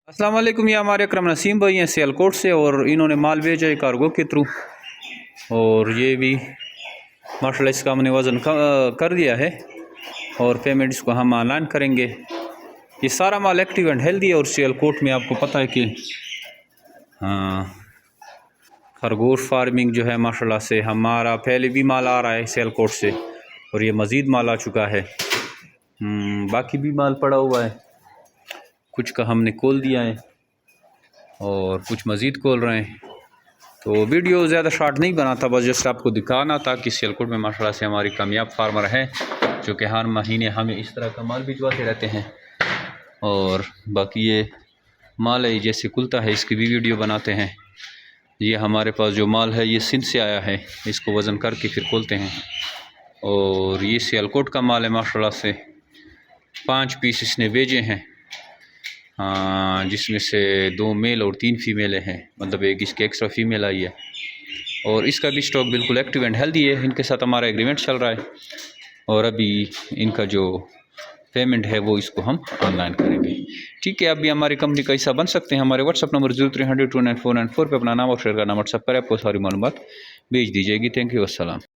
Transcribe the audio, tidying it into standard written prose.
अस्सलाम वालेकुम, ये हमारे अकरम नसीम भाई हैं सियालकोट से और इन्होंने माल भेजा है कार्गो के थ्रू। और ये भी माशाल्लाह इसका हमने वज़न कर दिया है और पेमेंट इसको हम ऑनलाइन करेंगे। ये सारा माल एक्टिव एंड हेल्दी है और सियालकोट में आपको पता है कि खरगोश फार्मिंग जो है माशाल्लाह से हमारा पहले भी माल आ रहा है सियालकोट से और ये मज़ीद माल आ चुका है। बाकी भी माल पड़ा हुआ है, कुछ का हमने खोल दिया है और कुछ मज़ीद खोल रहे हैं। तो वीडियो ज़्यादा शॉर्ट नहीं बनाता, बस जस्ट आपको दिखाना था कि सियालकोट में माशाल्लाह से हमारी कामयाब फार्मर हैं जो कि हर महीने हमें इस तरह का माल भिजवाते रहते हैं। और बाकी ये माल है जैसे खुलता है इसकी भी वीडियो बनाते हैं। ये हमारे पास जो माल है ये सिंध से आया है, इसको वज़न करके फिर खोलते हैं। और ये सियालकोट का माल है माशाल्लाह से, 5 पीस इसने भेजे हैं, जिसमें से 2 मेल और 3 फीमेलें हैं, मतलब एक इसकी एक्स्ट्रा फीमेल आई है। और इसका भी स्टॉक बिल्कुल एक्टिव एंड हेल्दी है। इनके साथ हमारा एग्रीमेंट चल रहा है और अभी इनका जो पेमेंट है वो इसको हम ऑनलाइन करेंगे। ठीक है, अभी हमारी कंपनी का हिस्सा बन सकते हैं। हमारे व्हाट्सअप नंबर 0300 29494 पर अपना नाम और शेयर का नाम व्हाट्सअप पर आपको सारी मालूमात भेज दी जाएगी। थैंक यू, अस्सलाम।